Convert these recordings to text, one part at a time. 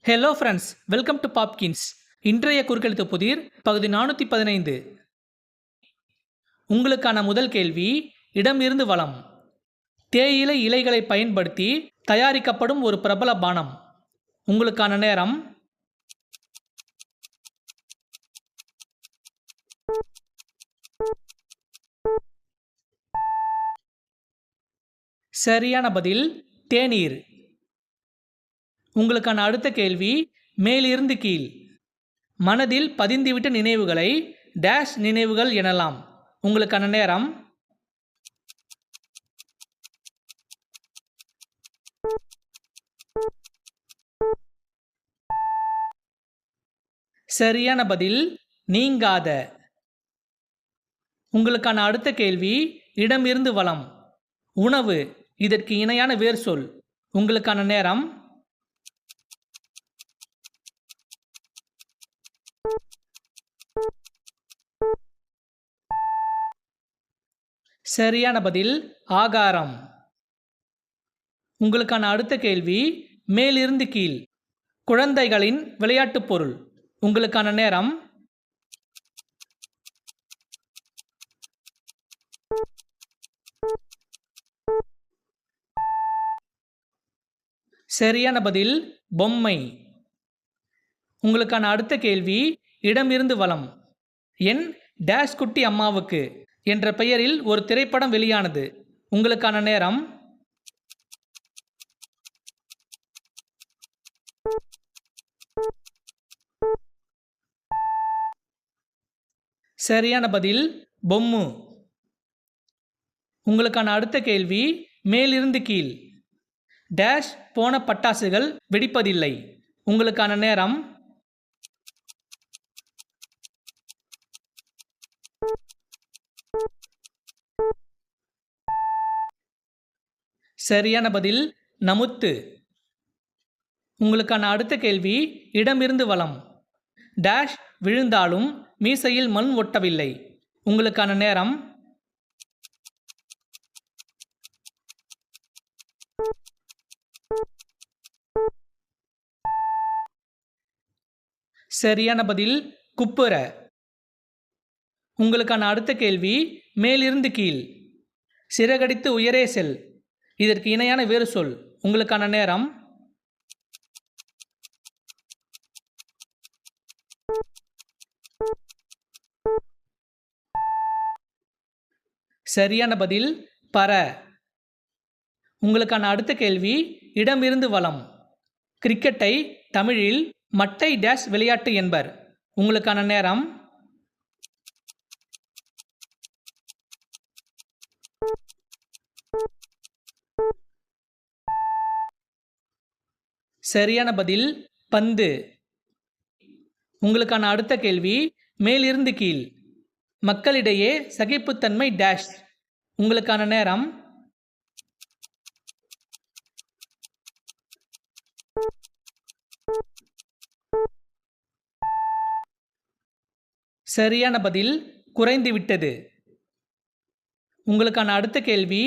Hello friends, welcome to Popkins. இன்றைய குறுக்கெழுத்து புதிர் பகுதி 415. உங்களுக்கான முதல் கேள்வி, இடமிருந்து வலம். தேயிலை இலைகளை பயன்படுத்தி தயாரிக்கப்படும் ஒரு பிரபல பானம். உங்களுக்கான நேரம். சரியான பதில் தேநீர். உங்களுக்கான அடுத்த கேள்வி, மேலிருந்து கீழ். மனதில் பதிந்துவிட்ட நினைவுகளை டேஷ் நினைவுகள் எனலாம். உங்களுக்கான நேரம். சரியான பதில் நீங்காத. உங்களுக்கான அடுத்த கேள்வி, இடமிருந்து வலம். உணவு, இதற்கு இணையான வேர் சொல். உங்களுக்கான நேரம். சரியான பதில் ஆகாரம். உங்களுக்கான அடுத்த கேள்வி, மேலிருந்து கீழ். குழந்தைகளின் விளையாட்டுப் பொருள். உங்களுக்கான நேரம். சரியான பதில் பொம்மை. உங்களுக்கான அடுத்த கேள்வி, இடமிருந்து வலம். என் டேஷ் குட்டி அம்மாவுக்கு என்ற பெயரில் ஒரு திரைப்படம் வெளியானது. உங்களுக்கான நேரம். சரியான பதில் பொம்மு. உங்களுக்கான அடுத்த கேள்வி, மேலிருந்து கீழ். டேஷ் போன பட்டாசுகள் வெடிப்பதில்லை. உங்களுக்கான நேரம். சரியான பதில் நமுத்து. உங்களுக்கான அடுத்த கேள்வி, இடமிருந்து வலம். டேஷ் விழுந்தாலும் மீசையில் மண் ஒட்டவில்லை. உங்களுக்கான நேரம். சரியான பதில் குப்புற. உங்களுக்கான அடுத்த கேள்வி, மேலிருந்து கீழ். சிறகடித்து உயரே செல், இதற்கு இணையான வேறு சொல். உங்களுக்கான நேரம். சரியான பதில் பற. உங்களுக்கான அடுத்த கேள்வி, இடமிருந்து வலம். கிரிக்கெட்டை தமிழில் மட்டை டேஷ் விளையாட்டு என்பர். உங்களுக்கான நேரம். சரியான பதில் பந்து. உங்களுக்கான அடுத்த கேள்வி, மேலிருந்து கீழ். மக்களிடையே சகிப்புத்தன்மை டேஷ். உங்களுக்கான நேரம். சரியான பதில் குறைந்துவிட்டது. உங்களுக்கான அடுத்த கேள்வி,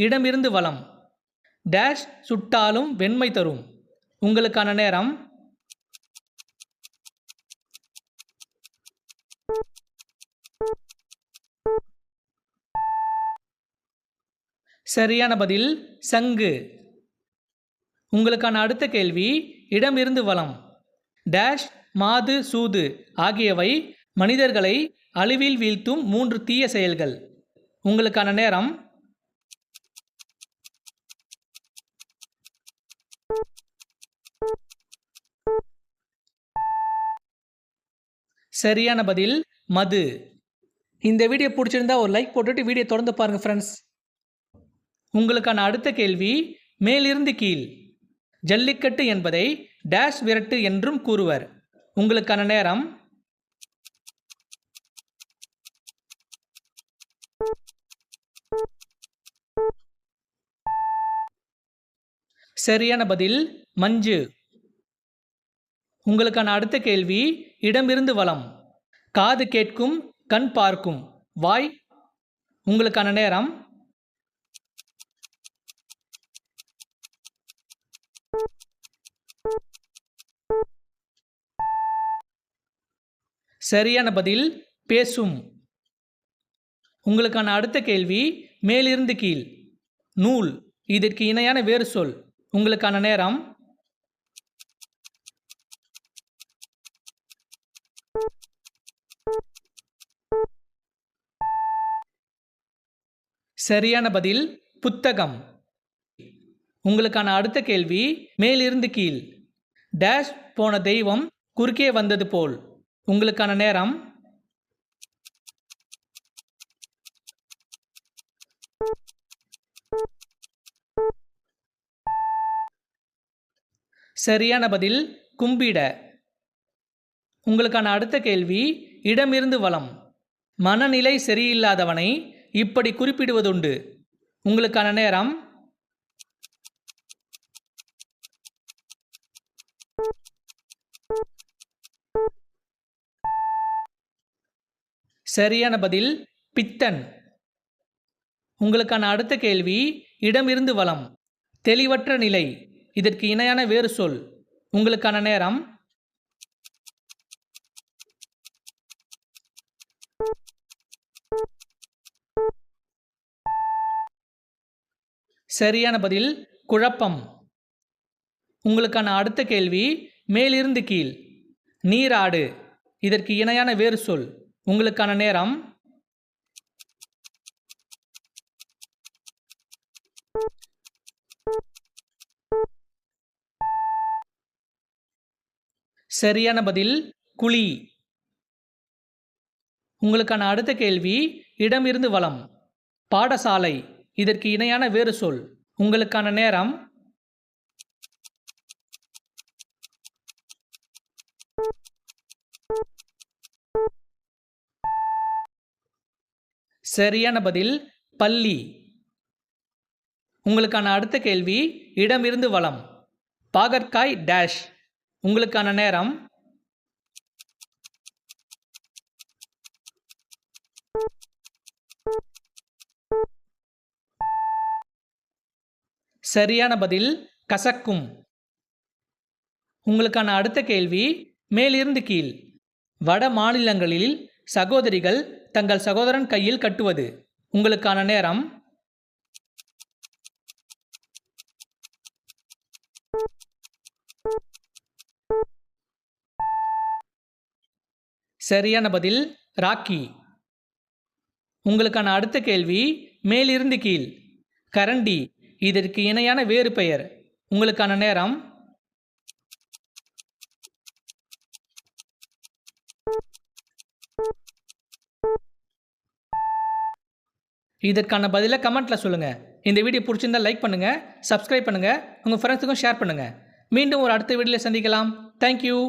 இடமிருந்து வலம். டேஷ் சுட்டாலும் வெண்மை தரும். உங்களுக்கான நேரம். சரியான பதில் சங்கு. உங்களுக்கான அடுத்த கேள்வி, இடமிருந்து வலம். டேஷ் மாது சூது ஆகியவை மனிதர்களை அழிவில் வீழ்த்தும் 3 தீய செயல்கள். உங்களுக்கான நேரம். சரியான பதில் மது. இந்த வீடியோ பிடிச்சிருந்தா ஒரு லைக் போட்டுட்டு வீடியோ தொடர்ந்து பாருங்க ஃப்ரெண்ட்ஸ். உங்களுக்கான அடுத்த கேள்வி, மேலிருந்து கீழ். ஜல்லிக்கட்டு என்பதை டேஷ் விரட்டு என்றும் கூறுவர். உங்களுக்கான நேரம். சரியான பதில் மஞ்சு. உங்களுக்கான அடுத்த கேள்வி, இடமிருந்து வலம். காது கேட்கும், கண் பார்க்கும், வாய். உங்களுக்கான நேரம். சரியான பதில் பேசும். உங்களுக்கான அடுத்த கேள்வி மேலிருந்து கீழ். நூல் இதற்கு இணையான வேறு சொல். உங்களுக்கான நேரம். சரியான பதில் புத்தகம். உங்களுக்கான அடுத்த கேள்வி மேலிருந்து கீழ். டேஷ் போன தெய்வம் குறுக்கே வந்தது போல். உங்களுக்கான நேரம். சரியான பதில் கும்பிட. உங்களுக்கான அடுத்த கேள்வி இடமிருந்து வலம். மனநிலை சரியில்லாதவனை இப்படி குறிப்பிடுவதுண்டு. உங்களுக்கான நேரம். சரியான பதில் பித்தன். உங்களுக்கான அடுத்த கேள்வி இடமிருந்து வலம். தெளிவற்ற நிலை இதற்கு இணையான வேறு சொல். உங்களுக்கான நேரம். சரியான பதில் குழப்பம். உங்களுக்கான அடுத்த கேள்வி மேலிருந்து கீழ். நீராடு இதற்கு இணையான வேறு சொல். உங்களுக்கான நேரம். சரியான பதில் குழி. உங்களுக்கான அடுத்த கேள்வி இடமிருந்து வலம். பாடசாலை இதற்கு இணையான வேறு சொல். உங்களுக்கான நேரம். சரியான பதில் பள்ளி. உங்களுக்கான அடுத்த கேள்வி இடமிருந்து வலம். பாகற்காய் டேஷ். உங்களுக்கான நேரம். சரியான பதில் கசக்கும். உங்களுக்கான அடுத்த கேள்வி மேலிருந்து கீழ். வட மாநிலங்களில் சகோதரிகள் தங்கள் சகோதரன் கையில் கட்டுவது. உங்களுக்கான நேரம். சரியான பதில் ராக்கி. உங்களுக்கான அடுத்த கேள்வி மேலிருந்து கீழ். கரண்டி இதற்கு இணையான வேறு பெயர். உங்களுக்கான நேரம். இதற்கான பதிலை கமெண்ட்ல சொல்லுங்க. இந்த வீடியோ பிடிச்சிருந்தா லைக் பண்ணுங்க, சப்ஸ்கிரைப் பண்ணுங்க, உங்க ஃப்ரெண்ட்ஸுக்கும் ஷேர் பண்ணுங்க. மீண்டும் ஒரு அடுத்த வீடியோவில் சந்திக்கலாம். தேங்க்யூ.